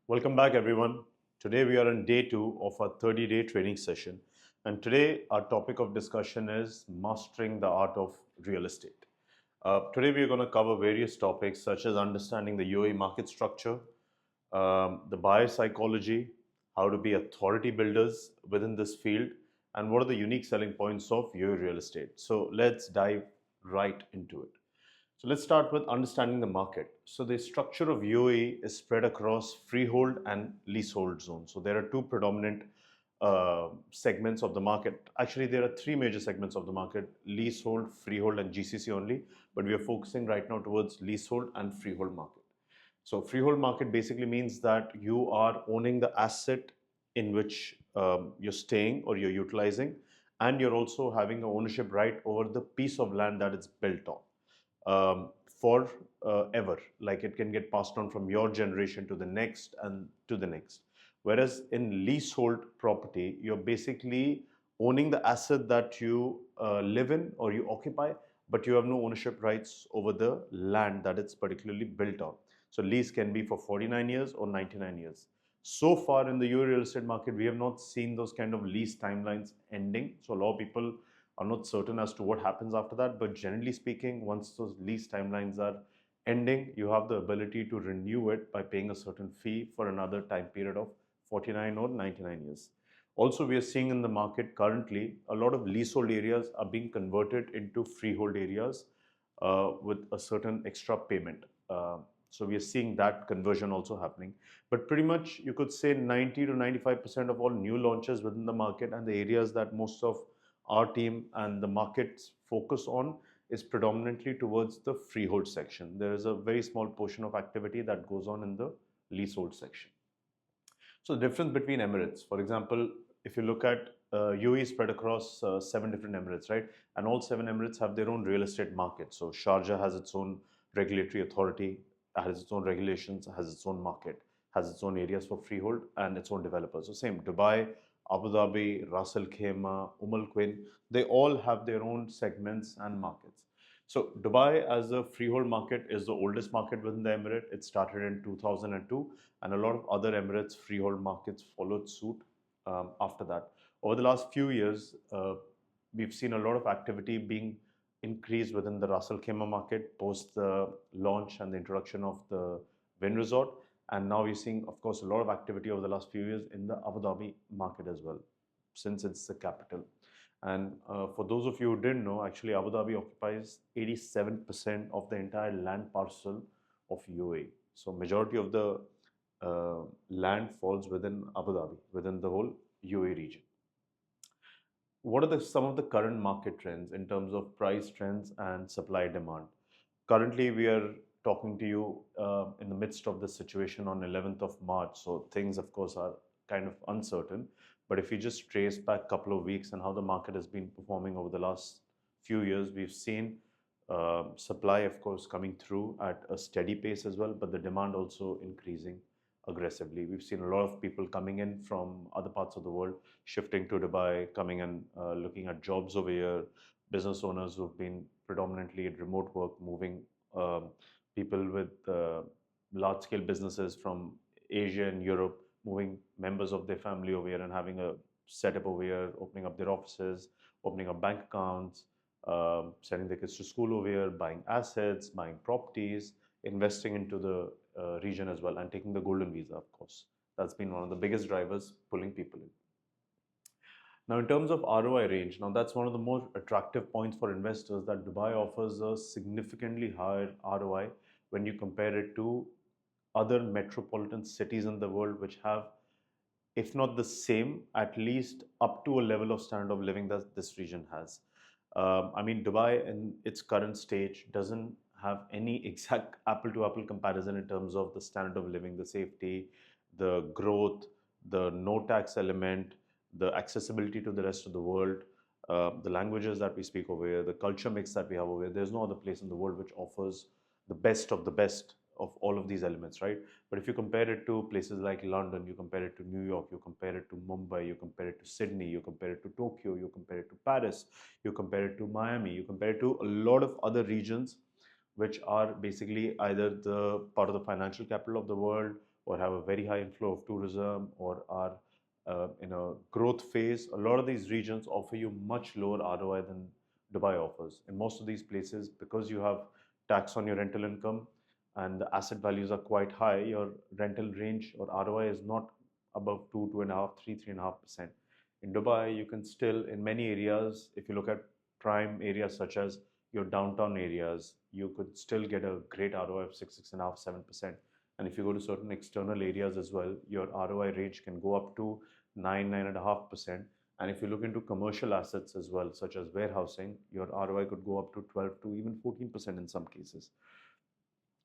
Welcome back, everyone. Today we are on day two of our 30-day training session. And today our topic of discussion is mastering the art of real estate. Today we are going to cover various topics such as understanding the UAE market structure, the buyer psychology, how to be authority builders within this field, and what are the unique selling points of UAE real estate. So let's dive right into it. So let's start with understanding the market. So the structure of UAE is spread across freehold and leasehold zones. So there are two predominant segments of the market. Actually, there are three major segments of the market: leasehold, freehold, and GCC only. But we are focusing right now towards leasehold and freehold market. So freehold market basically means that you are owning the asset in which you're staying or you're utilizing, and you're also having a ownership right over the piece of land that it's built on for ever. Like it can get passed on from your generation to the next and to the next. Whereas in leasehold property, you're basically owning the asset that you live in or you occupy, but you have no ownership rights over the land that it's particularly built on. So lease can be for 49 years or 99 years. So far in the UAE real estate market, we have not seen those kind of lease timelines ending. So a lot of people are not certain as to what happens after that. But generally speaking, once those lease timelines are ending, you have the ability to renew it by paying a certain fee for another time period of 49 or 99 years. Also, we are seeing in the market currently a lot of leasehold areas are being converted into freehold areas with a certain extra payment. So we are seeing that conversion also happening. But pretty much you could say 90 to 95% of all new launches within the market and the areas that most of our team and the markets focus on is predominantly towards the freehold section. There is a very small portion of activity that goes on in the leasehold section. So the difference between Emirates, for example, if you look at UAE spread across seven different Emirates, right? And all seven Emirates have their own real estate market. So Sharjah has its own regulatory authority, has its own regulations, has its own market, has its own areas for freehold and its own developers. So same, Dubai, Abu Dhabi, Ras Al Khaimah, Al Quwain, they all have their own segments and markets. So Dubai as a freehold market is the oldest market within the emirate. It started in 2002, and a lot of other Emirates freehold markets followed suit after that. Over the last few years, we've seen a lot of activity being increased within the Ras Al Khaimah market post the launch and the introduction of the Wind Resort. And now we're seeing, of course, a lot of activity over the last few years in the Abu Dhabi market as well, since it's the capital. And for those of you who didn't know, actually Abu Dhabi occupies 87% of the entire land parcel of UAE. So majority of the land falls within Abu Dhabi, within the whole UAE region. What are some of the current market trends in terms of price trends and supply demand? Currently, we are talking to you in the midst of this situation on 11th of March. So things, of course, are kind of uncertain. But if you just trace back a couple of weeks and how the market has been performing over the last few years, we've seen supply, of course, coming through at a steady pace as well, but the demand also increasing aggressively. We've seen a lot of people coming in from other parts of the world, shifting to Dubai, coming and looking at jobs over here, business owners who've been predominantly at remote work, moving um, people with large scale businesses from Asia and Europe, moving members of their family over here and having a setup over here, opening up their offices, opening up bank accounts, sending their kids to school over here, buying assets, buying properties, investing into the region as well, and taking the golden visa, of course. That's been one of the biggest drivers pulling people in. Now, in terms of ROI range, now that's one of the more attractive points for investors, that Dubai offers a significantly higher ROI when you compare it to other metropolitan cities in the world, which have, if not the same, at least up to a level of standard of living that this region has. I mean, Dubai in its current stage doesn't have any exact apple to apple comparison in terms of the standard of living, the safety, the growth, the no tax element, the accessibility to the rest of the world, the languages that we speak over here, the culture mix that we have over here. There's no other place in the world which offers the best of the best of all of these elements, right? But if you compare it to places like London, you compare it to New York, you compare it to Mumbai, you compare it to Sydney, you compare it to Tokyo, you compare it to Paris, you compare it to Miami, you compare it to a lot of other regions which are basically either the part of the financial capital of the world or have a very high inflow of tourism or are in a growth phase, a lot of these regions offer you much lower ROI than Dubai offers. In most of these places, because you have tax on your rental income and the asset values are quite high, your rental range or ROI is not above 2.5, 3.5%. In Dubai, you can still, in many areas, if you look at prime areas such as your downtown areas, you could still get a great ROI of 6.5, 7%. And if you go to certain external areas as well, your ROI range can go up to 9.5%. And if you look into commercial assets as well, such as warehousing, your ROI could go up to 12 to even 14% in some cases.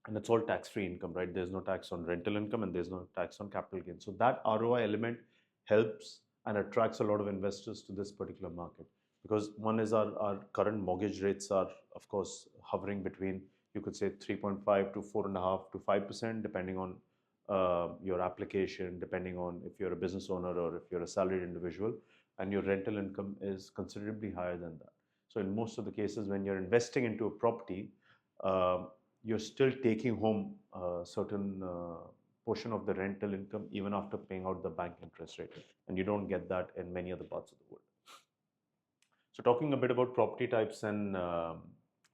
And it's all tax-free income, right? There's no tax on rental income and there's no tax on capital gain. So that ROI element helps and attracts a lot of investors to this particular market because one is our current mortgage rates are, of course, hovering between, you could say, 3.5 to 4.5 to 5%, depending on your application, depending on if you're a business owner or if you're a salaried individual, and your rental income is considerably higher than that. So in most of the cases, when you're investing into a property, uh, you're still taking home a certain portion of the rental income even after paying out the bank interest rate. And you don't get that in many other parts of the world. So talking a bit about property types and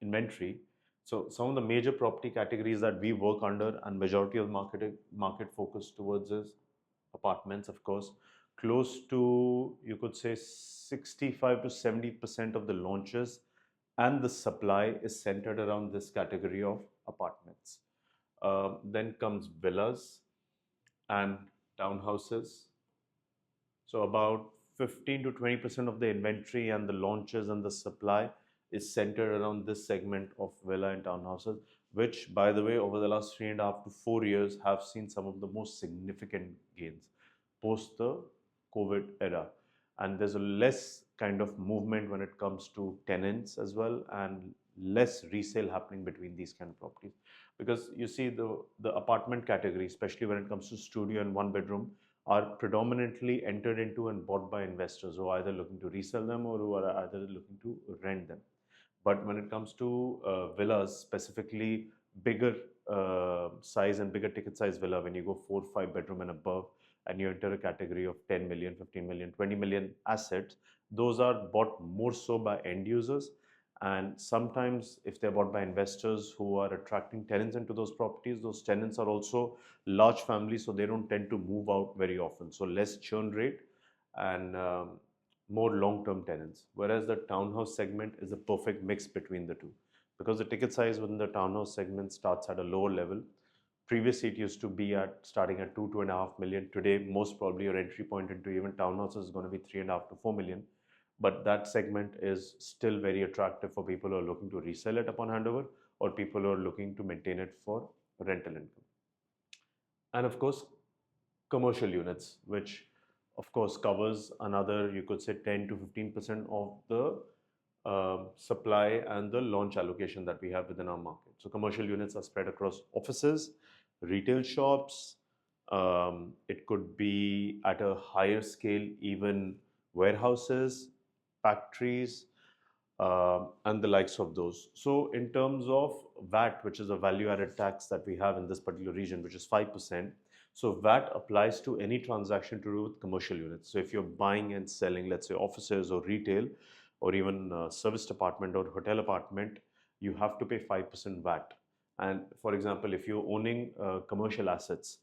inventory. So some of the major property categories that we work under and majority of the market focus towards is apartments, of course. Close to, you could say, 65 to 70% of the launches and the supply is centered around this category of apartments. Then comes villas and townhouses. So about 15 to 20% of the inventory and the launches and the supply is centered around this segment of villa and townhouses, which, by the way, over the last 3.5 to 4 years have seen some of the most significant gains post the COVID era. And there's a less kind of movement when it comes to tenants as well, and less resale happening between these kind of properties. Because you see the apartment category, especially when it comes to studio and one bedroom, are predominantly entered into and bought by investors who are either looking to resell them or who are either looking to rent them. But when it comes to villas, specifically bigger size and bigger ticket size villa, when you go 4, 5 bedroom and above, and you enter a category of 10 million, 15 million, 20 million assets, those are bought more so by end users. And sometimes, if they're bought by investors who are attracting tenants into those tenants are also large families, so they don't tend to move out very often. So, less churn rate and more long-term tenants. Whereas the townhouse segment is a perfect mix between the two, because the ticket size within the townhouse segment starts at a lower level. Previously, it used to be at starting at 2.5 million. Today, most probably your entry point into even townhouses is going to be 3.5 to 4 million. But that segment is still very attractive for people who are looking to resell it upon handover or people who are looking to maintain it for rental income. And of course, commercial units, which of course covers another, you could say, 10 to 15% of the supply and the launch allocation that we have within our market. So commercial units are spread across offices, retail shops. It could be at a higher scale, even warehouses, factories, and the likes of those. So in terms of VAT, which is a value-added tax that we have in this particular region, which is 5%. So VAT applies to any transaction to do with commercial units. So if you're buying and selling, let's say offices or retail, or even service department or hotel apartment, you have to pay 5% VAT. And for example, if you're owning commercial assets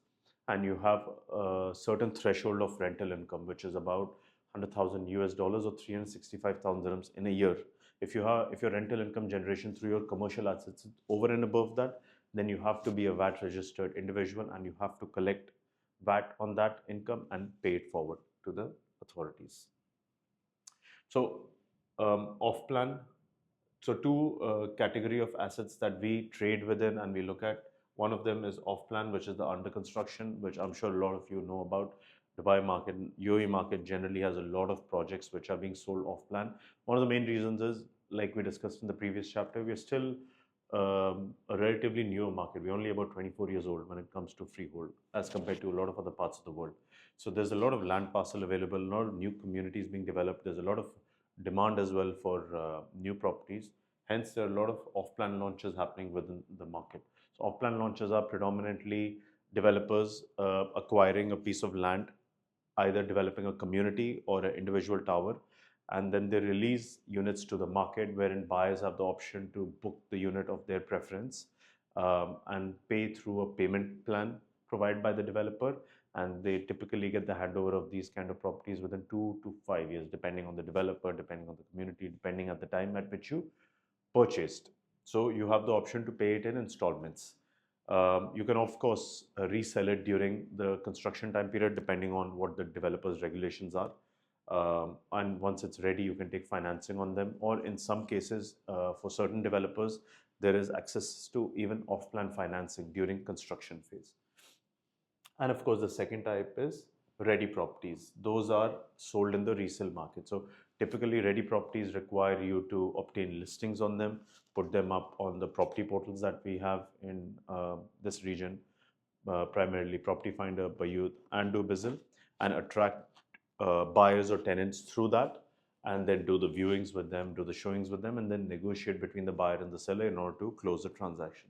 and you have a certain threshold of rental income, which is about 100,000 US dollars or 365,000 dirhams in a year, if your rental income generation through your commercial assets is over and above that, then you have to be a VAT registered individual and you have to collect VAT on that income and pay it forward to the authorities. So off plan. So two category of assets that we trade within and we look at. One of them is off plan, which is the under construction, which I'm sure a lot of you know about. Dubai market, UAE market generally has a lot of projects which are being sold off plan. One of the main reasons is, like we discussed in the previous chapter, we are still a relatively newer market. We're only about 24 years old when it comes to freehold as compared to a lot of other parts of the world. So there's a lot of land parcel available, a lot of new communities being developed. There's a lot of demand as well for new properties. Hence, there are a lot of off-plan launches happening within the market. So off-plan launches are predominantly developers acquiring a piece of land, either developing a community or an individual tower, and then they release units to the market wherein buyers have the option to book the unit of their preference and pay through a payment plan provided by the developer. And they typically get the handover of these kind of properties within 2 to 5 years, depending on the developer, depending on the community, depending at the time at which you purchased. So you have the option to pay it in installments. You can, of course, resell it during the construction time period, depending on what the developer's regulations are. And once it's ready, you can take financing on them. Or in some cases, for certain developers, there is access to even off-plan financing during construction phase. And of course, the second type is ready properties. Those are sold in the resale market. So typically, ready properties require you to obtain listings on them, put them up on the property portals that we have in this region, primarily Property Finder, Bayut, and Dubizzle, and attract buyers or tenants through that, and then do the viewings with them, do the showings with them, and then negotiate between the buyer and the seller in order to close the transaction.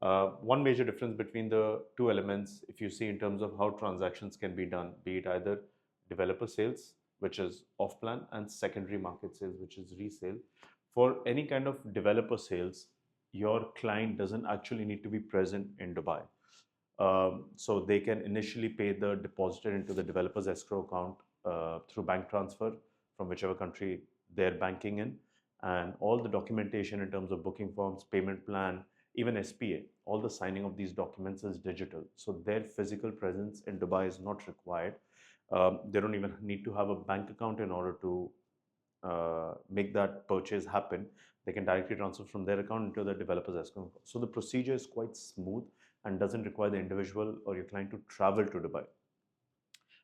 One major difference between the two elements, if you see in terms of how transactions can be done, be it either developer sales, which is off plan, and secondary market sales, which is resale. For any kind of developer sales, your client doesn't actually need to be present in Dubai. So they can initially pay the depositor into the developer's escrow account through bank transfer from whichever country they're banking in. And all the documentation in terms of booking forms, payment plan, even SPA, all the signing of these documents is digital. So their physical presence in Dubai is not required. They don't even need to have a bank account in order to make that purchase happen. They can directly transfer from their account into the developer's escrow account. So the procedure is quite smooth and doesn't require the individual or your client to travel to Dubai.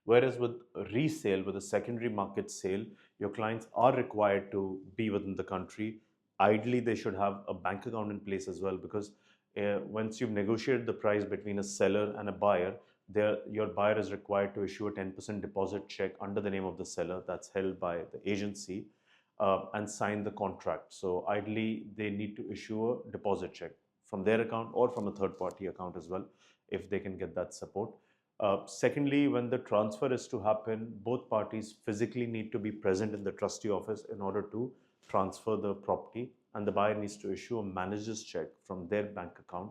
Whereas with resale, with a secondary market sale, your clients are required to be within the country. Ideally, they should have a bank account in place as well, because once you've negotiated the price between a seller and a buyer, your buyer is required to issue a 10% deposit check under the name of the seller that's held by the agency and sign the contract. So ideally, they need to issue a deposit check from their account or from a third party account as well, if they can get that support. Secondly, when the transfer is to happen, both parties physically need to be present in the trustee office in order to transfer the property, and the buyer needs to issue a manager's check from their bank account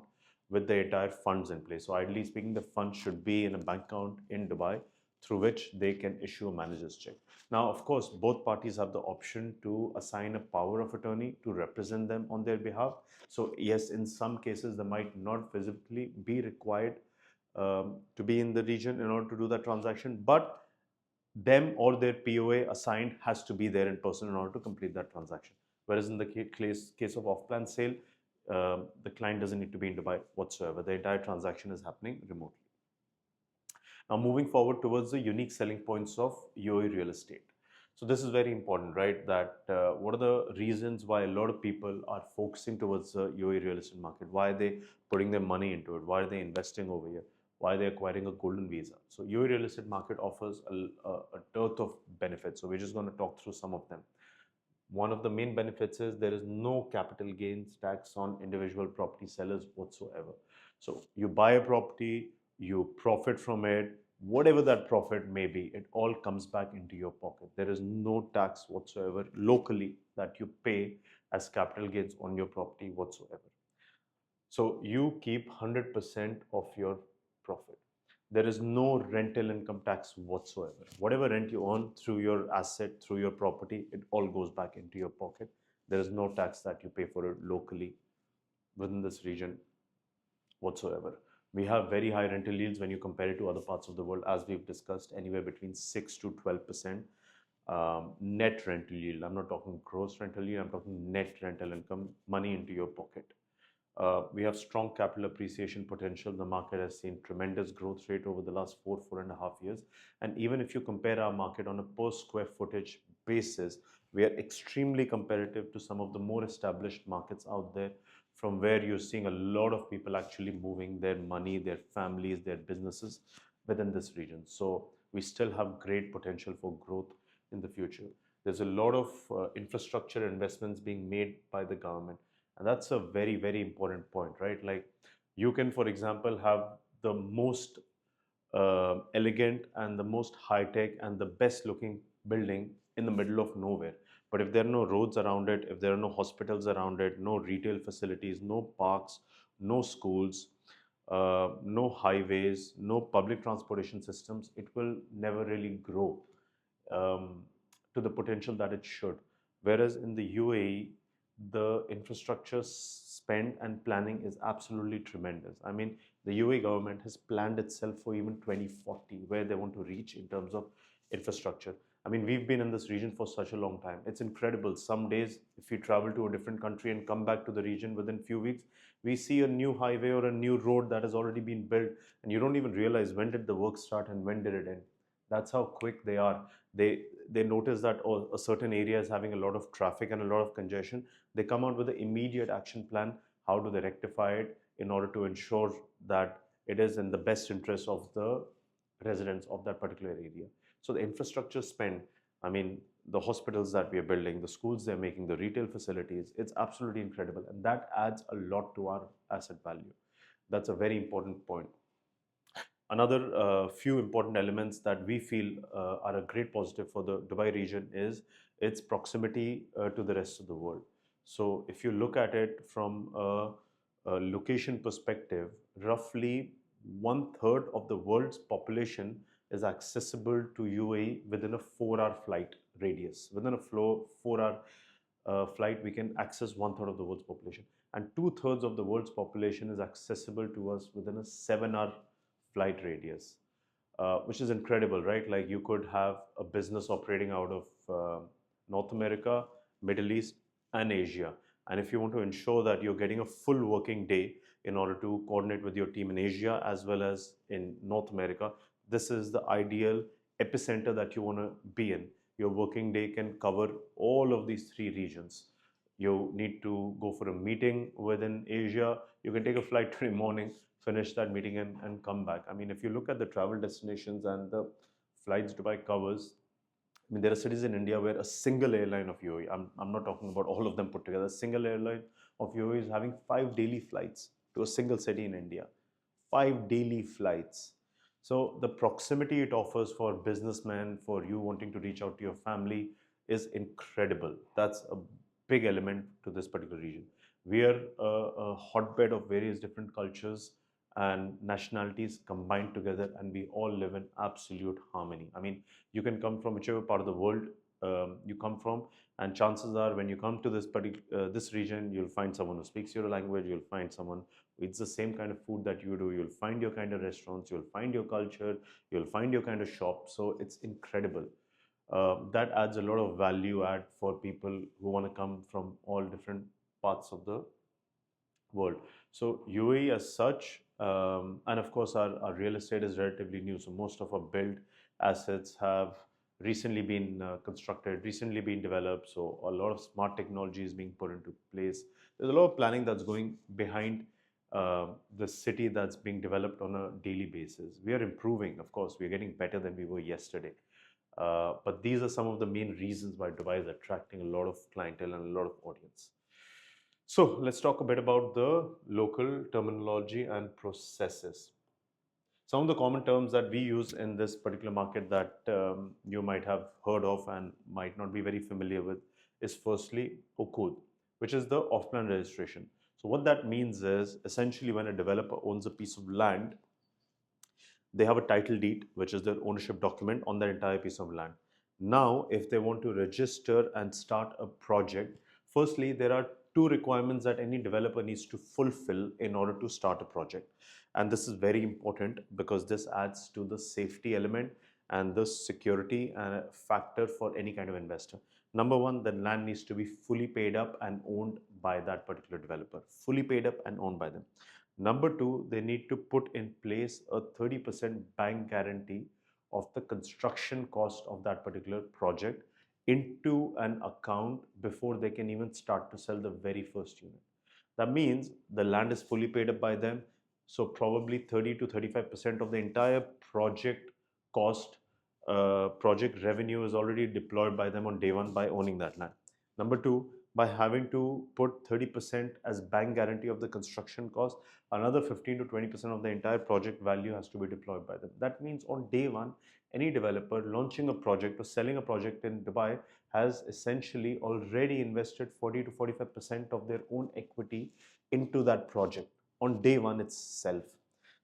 with the entire funds in place. So ideally speaking, the funds should be in a bank account in Dubai through which they can issue a manager's check. Now, of course, both parties have the option to assign a power of attorney to represent them on their behalf. So yes, in some cases, they might not physically be required to be in the region in order to do that transaction, but them or their POA assigned has to be there in person in order to complete that transaction. Whereas in the case of off-plan sale, the client doesn't need to be in Dubai whatsoever. The entire transaction is happening remotely. Now, moving forward towards the unique selling points of UAE real estate. So this is very important, right? That what are the reasons why a lot of people are focusing towards the UAE real estate market? Why are they putting their money into it? Why are they investing over here? Why are they acquiring a golden visa? So UAE real estate market offers a dearth of benefits. So we're just going to talk through some of them. One of the main benefits is there is no capital gains tax on individual property sellers whatsoever. So you buy a property, you profit from it, whatever that profit may be, it all comes back into your pocket. There is no tax whatsoever locally that you pay as capital gains on your property whatsoever. So you keep 100% of your profit. There is no rental income tax whatsoever. Whatever rent you earn through your asset, through your property, it all goes back into your pocket. There is no tax that you pay for it locally within this region whatsoever. We have very high rental yields when you compare it to other parts of the world, as we've discussed, anywhere between 6 to 12% net rental yield. I'm not talking gross rental yield, I'm talking net rental income, money into your pocket. We have strong capital appreciation potential. The market has seen tremendous growth rate over the last 4.5 years. And even if you compare our market on a per square footage basis, we are extremely competitive to some of the more established markets out there, from where you're seeing a lot of people actually moving their money, their families, their businesses within this region. So we still have great potential for growth in the future. There's a lot of infrastructure investments being made by the government. And that's a very, very important point, right? Like you can, for example, have the most elegant and the most high tech and the best looking building in the middle of nowhere. But if there are no roads around it, if there are no hospitals around it, no retail facilities, no parks, no schools, no highways, no public transportation systems, it will never really grow um, to the potential that it should. Whereas in the UAE, the infrastructure spend and planning is absolutely tremendous. I mean, the UAE government has planned itself for even 2040, where they want to reach in terms of infrastructure. I mean, we've been in this region for such a long time. It's incredible. Some days, if you travel to a different country and come back to the region within few weeks, we see a new highway or a new road that has already been built, and you don't even realize when did the work start and when did it end. That's how quick they are. They notice that, oh, a certain area is having a lot of traffic and a lot of congestion. They come out with an immediate action plan. How do they rectify it in order to ensure that it is in the best interest of the residents of that particular area? So the infrastructure spend, I mean, the hospitals that we are building, the schools they're making, the retail facilities, it's absolutely incredible, and that adds a lot to our asset value. That's a very important point. Another few important elements that we feel are a great positive for the Dubai region is its proximity to the rest of the world. So, if you look at it from a location perspective, roughly one third of the world's population is accessible to UAE within a 4-hour flight radius. Within a 4-hour flight, we can access one third of the world's population, and two-thirds of the world's population is accessible to us within a 7-hour flight radius, which is incredible, right? Like you could have a business operating out of North America, Middle East, and Asia. And if you want to ensure that you're getting a full working day in order to coordinate with your team in Asia as well as in North America, this is the ideal epicenter that you want to be in. Your working day can cover all of these three regions. You need to go for a meeting within Asia, you can take a flight today morning, finish that meeting, and come back. I mean, if you look at the travel destinations and the flights Dubai covers, I mean, there are cities in India where a single airline of UAE, I'm not talking about all of them put together, a single airline of UAE is having 5 daily flights to a single city in India. 5 daily flights. So the proximity it offers for businessmen, for you wanting to reach out to your family, is incredible. That's a big element to this particular region. We are a hotbed of various different cultures and nationalities combined together, and we all live in absolute harmony. I mean, you can come from whichever part of the world you come from, and chances are when you come to this region, you'll find someone who speaks your language, you'll find someone who eats the same kind of food that you do, you'll find your kind of restaurants, you'll find your culture, you'll find your kind of shop. So it's incredible. That adds a lot of value add for people who want to come from all different parts of the world. So UAE as such, and of course our real estate is relatively new. So most of our built assets have recently been constructed, recently been developed. So a lot of smart technology is being put into place. There's a lot of planning that's going behind the city that's being developed on a daily basis. We are improving, of course, we're getting better than we were yesterday. But these are some of the main reasons why Dubai is attracting a lot of clientele and a lot of audience. So let's talk a bit about the local terminology and processes. Some of the common terms that we use in this particular market that you might have heard of and might not be very familiar with is firstly Ukud, which is the off-plan registration. So what that means is essentially when a developer owns a piece of land, they have a title deed, which is their ownership document on that entire piece of land. Now, if they want to register and start a project, firstly, there are two requirements that any developer needs to fulfill in order to start a project. And this is very important because this adds to the safety element and the security factor for any kind of investor. Number one, the land needs to be fully paid up and owned by that particular developer, fully paid up and owned by them. Number two, they need to put in place a 30% bank guarantee of the construction cost of that particular project into an account before they can even start to sell the very first unit. That means the land is fully paid up by them. So probably 30 to 35% of the entire project cost, project revenue is already deployed by them on day one by owning that land. Number two, by having to put 30% as bank guarantee of the construction cost. Another 15 to 20% of the entire project value has to be deployed by them. That means on day one, any developer launching a project or selling a project in Dubai has essentially already invested 40 to 45% of their own equity into that project on day one itself.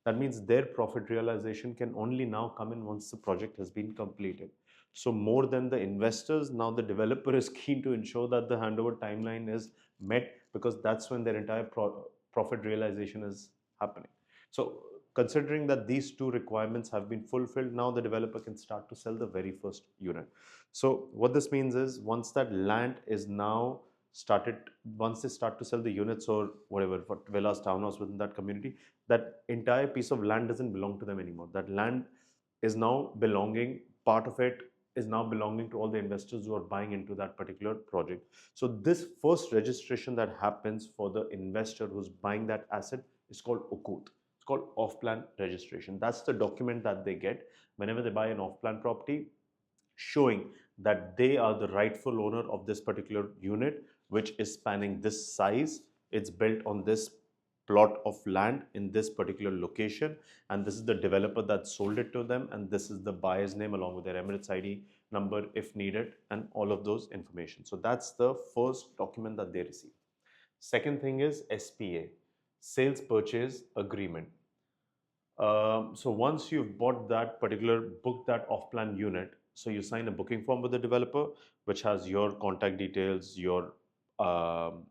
That means their profit realization can only now come in once the project has been completed. So more than the investors, now the developer is keen to ensure that the handover timeline is met, because that's when their entire profit realization is happening. So considering that these two requirements have been fulfilled, now the developer can start to sell the very first unit. So what this means is, once that land is now started, once they start to sell the units or whatever, for villas, townhouse within that community, that entire piece of land doesn't belong to them anymore. That land is now belonging, part of it is now belonging to all the investors who are buying into that particular project. So this first registration that happens for the investor who's buying that asset is called Uqud. It's called off-plan registration. That's the document that they get whenever they buy an off-plan property, showing that they are the rightful owner of this particular unit, which is spanning this size. It's built on this plot of land in this particular location, and this is the developer that sold it to them, and this is the buyer's name along with their Emirates ID number if needed, and all of those information. So that's the first document that they receive. Second thing is SPA, sales purchase agreement. So once you've bought that particular, booked that off-plan unit, so you sign a booking form with the developer, which has your contact details, your um,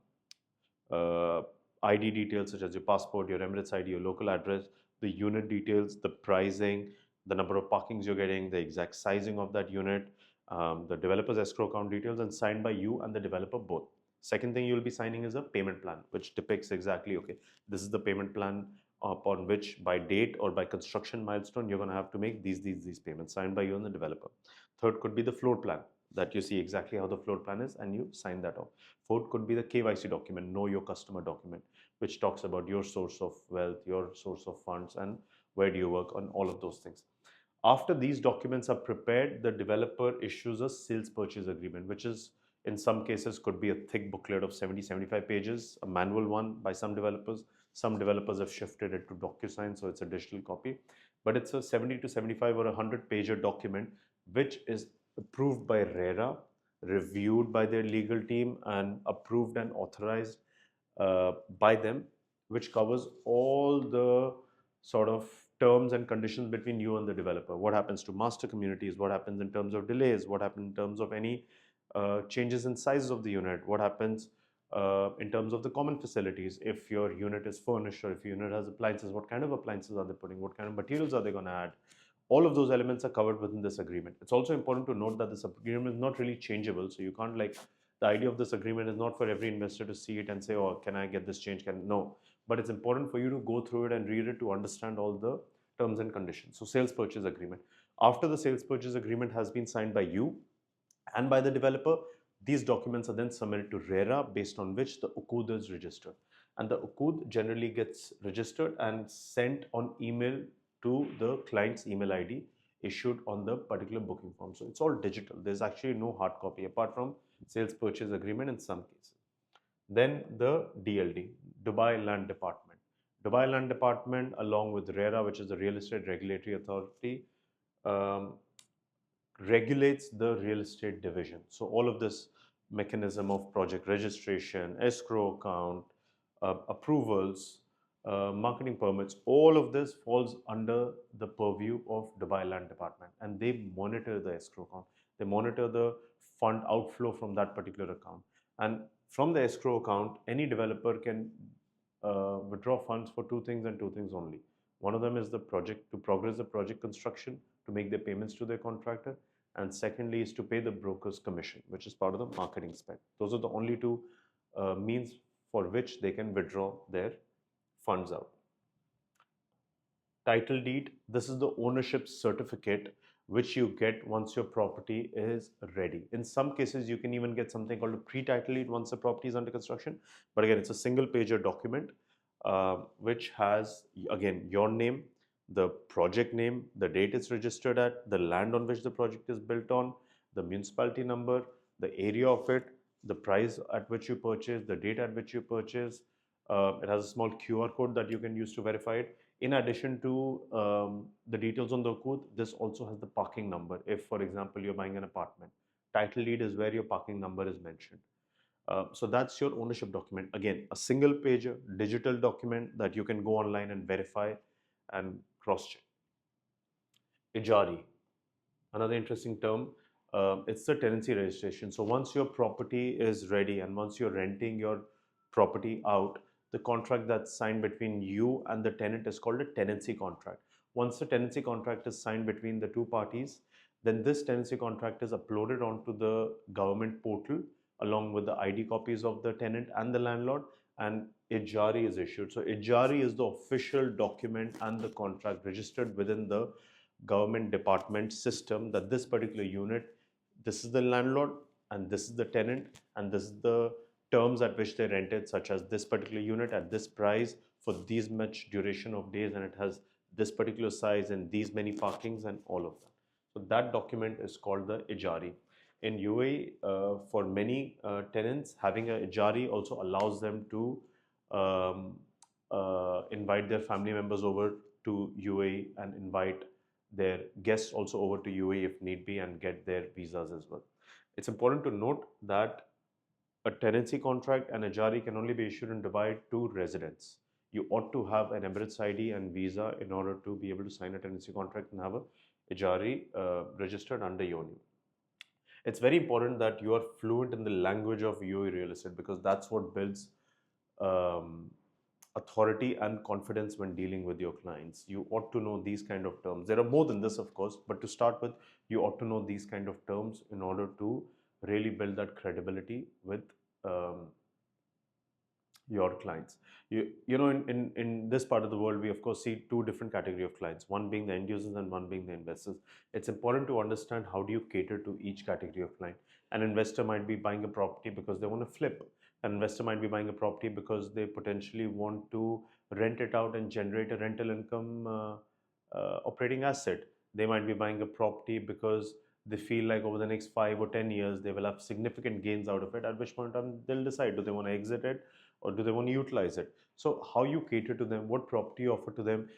uh, ID details such as your passport, your Emirates ID, your local address, the unit details, the pricing, the number of parkings you're getting, the exact sizing of that unit, the developer's escrow account details, and signed by you and the developer both. Second thing you'll be signing is a payment plan, which depicts exactly, okay, this is the payment plan upon which by date or by construction milestone you're going to have to make these payments, signed by you and the developer. Third could be the floor plan, that you see exactly how the floor plan is and you sign that off. Fourth could be the KYC document, know your customer document, which talks about your source of wealth, your source of funds, and where do you work, on all of those things. After these documents are prepared, the developer issues a sales purchase agreement, which is in some cases could be a thick booklet of 70, 75 pages, a manual one by some developers. Some developers have shifted it to DocuSign, so it's a digital copy. But it's a 70 to 75 or a 100-pager document, which is approved by RERA, reviewed by their legal team, and approved and authorized by them, which covers all the sort of terms and conditions between you and the developer. What happens to master communities? What happens in terms of delays? What happens in terms of any changes in size of the unit? What happens in terms of the common facilities? If your unit is furnished or if your unit has appliances, what kind of appliances are they putting? What kind of materials are they going to add? All of those elements are covered within this agreement. It's also important to note that this agreement is not really changeable. So you can't, like, the idea of this agreement is not for every investor to see it and say, oh, can I get this change? No. But it's important for you to go through it and read it to understand all the terms and conditions. So sales purchase agreement. After the sales purchase agreement has been signed by you and by the developer, these documents are then submitted to RERA, based on which the Uqud is registered. And the Uqud generally gets registered and sent on email to the client's email ID issued on the particular booking form. So it's all digital. There's actually no hard copy apart from sales purchase agreement in some cases. Then the DLD, Dubai Land Department. Dubai Land Department, along with RERA, which is the Real Estate Regulatory Authority, um, regulates the real estate division. So all of this mechanism of project registration, escrow account, approvals, marketing permits, all of this falls under the purview of Dubai Land Department, and they monitor the escrow account. They monitor the fund outflow from that particular account, and from the escrow account, any developer can withdraw funds for two things and two things only. One of them is the project, to progress the project construction, to make their payments to their contractor, and secondly is to pay the broker's commission, which is part of the marketing spend. Those are the only two means for which they can withdraw their funds out. Title deed, this is the ownership certificate which you get once your property is ready. In some cases, you can even get something called a pre-title deed once the property is under construction. But again, it's a single pager document which has, again, your name, the project name, the date it's registered at, the land on which the project is built on, the municipality number, the area of it, the price at which you purchase, the date at which you purchase. It has a small QR code that you can use to verify it. In addition to the details on the code, this also has the parking number. If, for example, you're buying an apartment, title deed is where your parking number is mentioned. So that's your ownership document. Again, a single page digital document that you can go online and verify and cross check. Ijari, another interesting term. It's the tenancy registration. So once your property is ready and once you're renting your property out, the contract that's signed between you and the tenant is called a tenancy contract. Once the tenancy contract is signed between the two parties, then this tenancy contract is uploaded onto the government portal along with the ID copies of the tenant and the landlord, and Ijari is issued. So Ijari is the official document and the contract registered within the government department system that this particular unit, this is the landlord and this is the tenant and this is the terms at which they rented, such as this particular unit at this price for these much duration of days, and it has this particular size and these many parkings and all of that. So that document is called the ijari. In UAE, for many tenants, having a ijari also allows them to um, invite their family members over to UAE and invite their guests also over to UAE if need be and get their visas as well. It's important to note that a tenancy contract and a jari can only be issued in Dubai to residents. You ought to have an Emirates ID and visa in order to be able to sign a tenancy contract and have a ijari registered under your name. It's very important that you are fluent in the language of UAE real estate because that's what builds um, authority and confidence when dealing with your clients. You ought to know these kind of terms. There are more than this, of course, but to start with, you ought to know these kind of terms in order to really build that credibility with um, your clients. In this part of the world, we of course see two different category of clients, one being the end users and one being the investors. It's important to understand how do you cater to each category of client. An investor might be buying a property because they want to flip. An investor might be buying a property because they potentially want to rent it out and generate a rental income operating asset. They might be buying a property because they feel like over the next 5 or 10 years they will have significant gains out of it, at which point they'll decide, do they want to exit it or do they want to utilize it. So how you cater to them, what property you offer to them,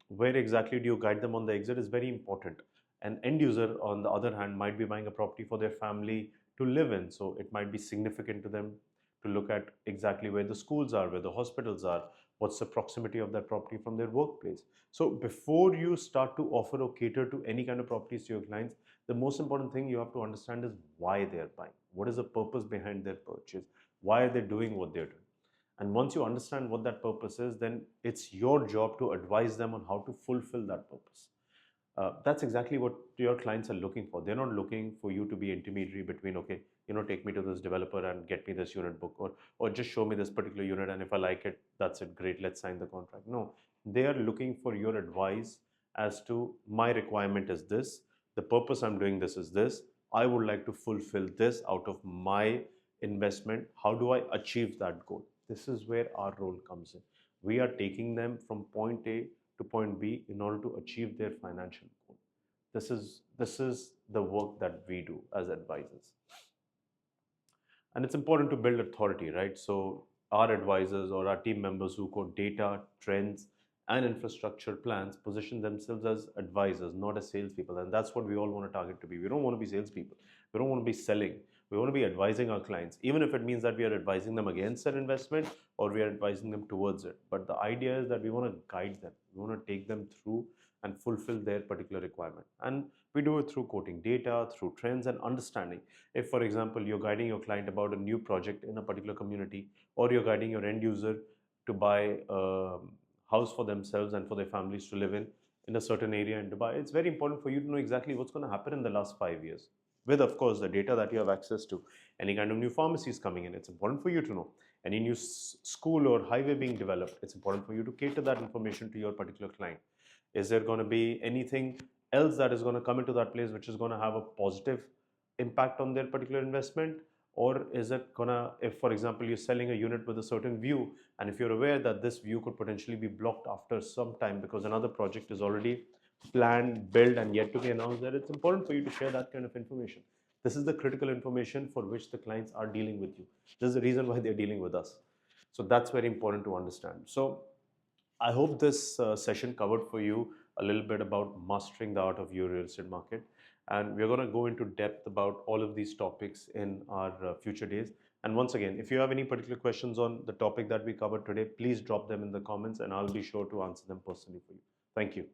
where exactly do you guide them on the exit is very important. An end user, on the other hand, might be buying a property for their family to live in, so it might be significant to them to look at exactly where the schools are, where the hospitals are, what's the proximity of that property from their workplace. So before you start to offer or cater to any kind of properties to your clients, the most important thing you have to understand is why they're buying. What is the purpose behind their purchase? Why are they doing what they're doing? And once you understand what that purpose is, then it's your job to advise them on how to fulfill that purpose. That's exactly what your clients are looking for. They're not looking for you to be intermediary between, okay, take me to this developer and get me this unit book, or just show me this particular unit, and if I like it, that's it, great, let's sign the contract. No, they are looking for your advice as to my requirement is this, the purpose I'm doing this is this, I would like to fulfill this out of my investment. How do I achieve that goal? This is where our role comes in. We are taking them from point A to point B in order to achieve their financial goal. This is the work that we do as advisors. And it's important to build authority, right? So our advisors or our team members who code data, trends, and infrastructure plans position themselves as advisors, not as salespeople. And that's what we all want to target to be. We don't want to be salespeople. We don't want to be selling. We want to be advising our clients, even if it means that we are advising them against an investment or we are advising them towards it. But the idea is that we want to guide them. We want to take them through and fulfill their particular requirement. And we do it through quoting data, through trends, and understanding. If, for example, you're guiding your client about a new project in a particular community, or you're guiding your end user to buy a house for themselves and for their families to live in a certain area in Dubai, it's very important for you to know exactly what's going to happen in the last 5 years. With, of course, the data that you have access to, any kind of new pharmacies coming in, it's important for you to know. Any new school or highway being developed, it's important for you to cater that information to your particular client. Is there going to be anything else that is going to come into that place which is going to have a positive impact on their particular investment? Or is it gonna, if for example you're selling a unit with a certain view, and if you're aware that this view could potentially be blocked after some time because another project is already planned, built, and yet to be announced, that it's important for you to share that kind of information. This is the critical information for which the clients are dealing with you. This is the reason why they're dealing with us. So that's very important to understand. So I hope this session covered for you a little bit about mastering the art of your real estate market. And we're going to go into depth about all of these topics in our future days. And once again, if you have any particular questions on the topic that we covered today, please drop them in the comments and I'll be sure to answer them personally for you. Thank you.